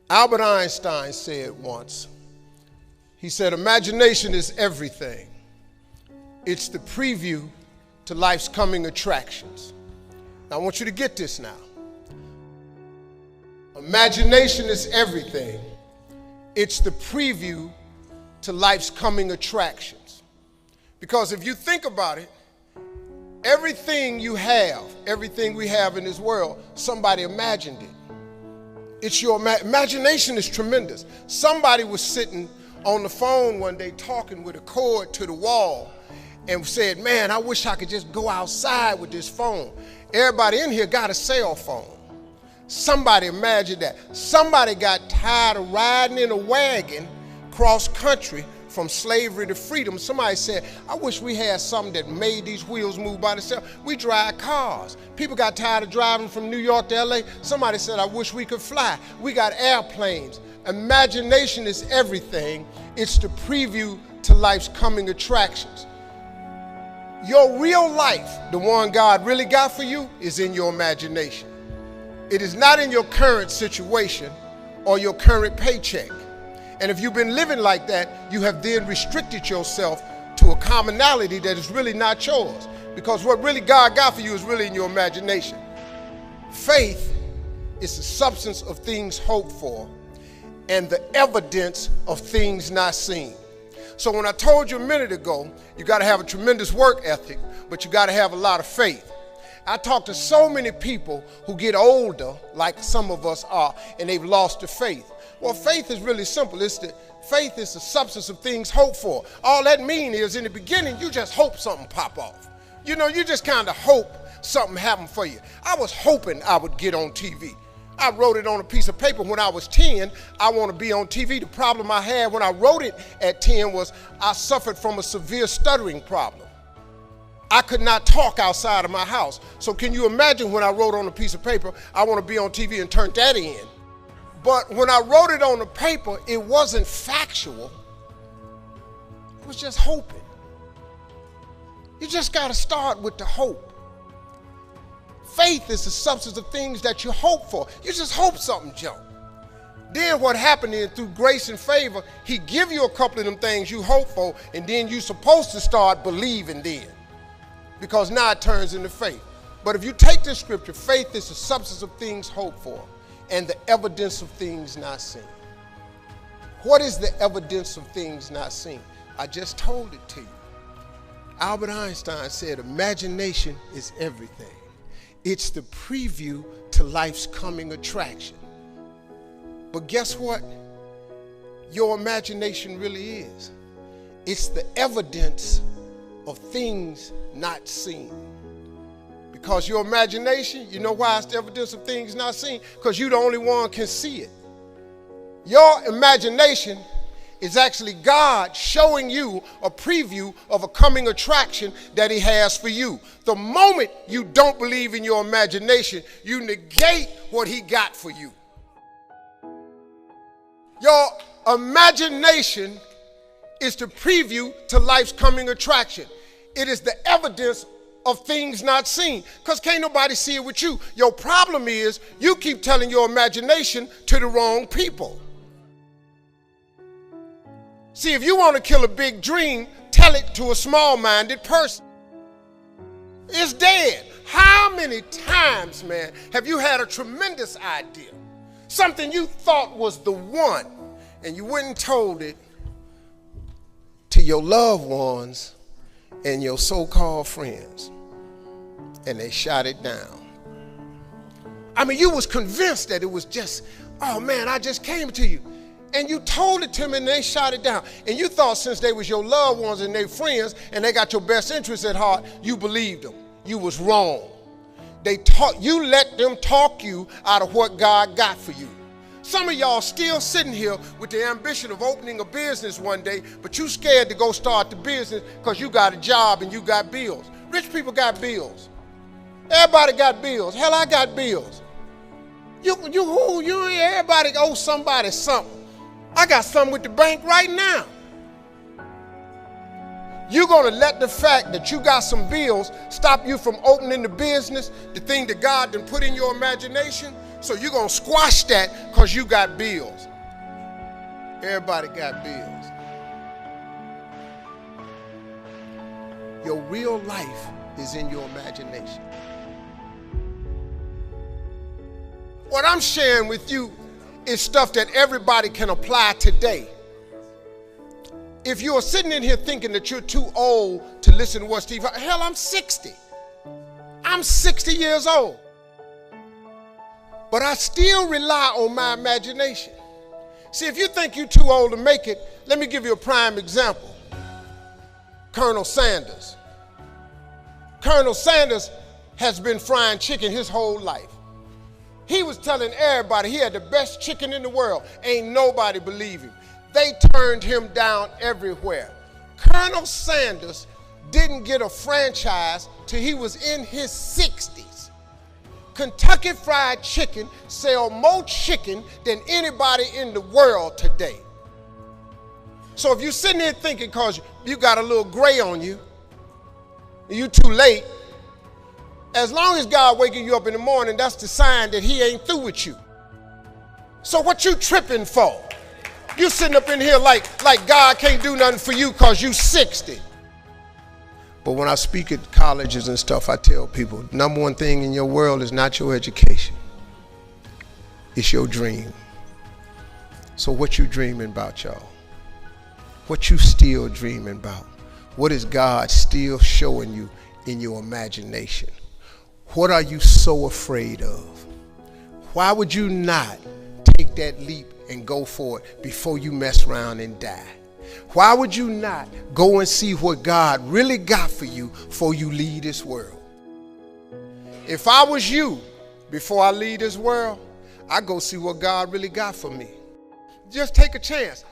Albert Einstein said once, he said, imagination is everything. It's the preview to life's coming attractions. Now I want you to get this now. Imagination is everything. It's the preview to life's coming attractions. Because if you think about it, everything you have, everything we have in this world, somebody imagined it. It's your imagination is tremendous. Somebody was sitting on the phone one day talking with a cord to the wall and said, man, I wish I could just go outside with this phone. Everybody in here got a cell phone. Somebody imagined that. Somebody got tired of riding in a wagon cross country from slavery to freedom. Somebody said, I wish we had something that made these wheels move by themselves. We drive cars. People got tired of driving from New York to LA. Somebody said, I wish we could fly. We got airplanes. Imagination is everything. It's the preview to life's coming attractions. Your real life, the one God really got for you, is in your imagination. It is not in your current situation or your current paycheck. And if you've been living like that, you have then restricted yourself to a commonality that is really not yours. Because what really God got for you is really in your imagination. Faith is the substance of things hoped for and the evidence of things not seen. So when I told you a minute ago, you got to have a tremendous work ethic, but you got to have a lot of faith. I talk to so many people who get older, like some of us are, and they've lost their faith. Well, faith is really simple. Faith is the substance of things hoped for. All that means is in the beginning, you just hope something pop off. You know, you just kind of hope something happen for you. I was hoping I would get on TV. I wrote it on a piece of paper when I was 10, I want to be on TV. The problem I had when I wrote it at 10 was I suffered from a severe stuttering problem. I could not talk outside of my house. So can you imagine when I wrote on a piece of paper, I want to be on TV and turned that in. But when I wrote it on the paper, it wasn't factual. It was just hoping. You just got to start with the hope. Faith is the substance of things that you hope for. You just hope something jump. Then what happened is through grace and favor, he give you a couple of them things you hope for, and then you're supposed to start believing then. Because now it turns into faith. But if you take this scripture, faith is the substance of things hoped for and the evidence of things not seen. What is the evidence of things not seen? I just told it to you. Albert Einstein said, imagination is everything. It's the preview to life's coming attraction. But guess what? Your imagination really is. It's the evidence of things not seen. Because your imagination, you know why it's the evidence of things not seen? Because you're the only one can see it. Your imagination is actually God showing you a preview of a coming attraction that he has for you. The moment you don't believe in your imagination, you negate what he got for you. Your imagination is the preview to life's coming attraction. It is the evidence of things not seen, because can't nobody see it with you. Your problem is you keep telling your imagination to the wrong people. See, if you want to kill a big dream, tell it to a small-minded person. It's dead. How many times, man, have you had a tremendous idea? Something you thought was the one, and you went and told it to your loved ones and your so-called friends, and they shot it down. I mean, you was convinced that it was just, oh man, I just came to you. And you told it to them and they shot it down. And you thought since they was your loved ones and their friends and they got your best interests at heart, you believed them. You was wrong. You let them talk you out of what God got for you. Some of y'all still sitting here with the ambition of opening a business one day, but you scared to go start the business because you got a job and you got bills. Rich people got bills. Everybody got bills. Hell, I got bills. Everybody owes somebody something. I got something with the bank right now. You're going to let the fact that you got some bills stop you from opening the business, the thing that God done put in your imagination? So you're going to squash that because you got bills. Everybody got bills. Your real life is in your imagination. What I'm sharing with you is stuff that everybody can apply today. If you're sitting in here thinking that you're too old to listen to what Steve, hell, I'm 60. I'm 60 years old. But I still rely on my imagination. See, if you think you're too old to make it, let me give you a prime example. Colonel Sanders. Colonel Sanders has been frying chicken his whole life. He was telling everybody he had the best chicken in the world. Ain't nobody believe him. They turned him down everywhere. Colonel Sanders didn't get a franchise till he was in his 60s. Kentucky Fried Chicken sell more chicken than anybody in the world today. So if you're sitting there thinking because you got a little gray on you, you too late, as long as God waking you up in the morning, that's the sign that he ain't through with you. So what you tripping for? You sitting up in here like God can't do nothing for you because you 60. But when I speak at colleges and stuff, I tell people, number one thing in your world is not your education. It's your dream. So what you dreaming about, y'all? What you still dreaming about? What is God still showing you in your imagination? What are you so afraid of? Why would you not take that leap and go for it before you mess around and die? Why would you not go and see what God really got for you before you leave this world? If I was you, before I leave this world, I'd go see what God really got for me. Just take a chance.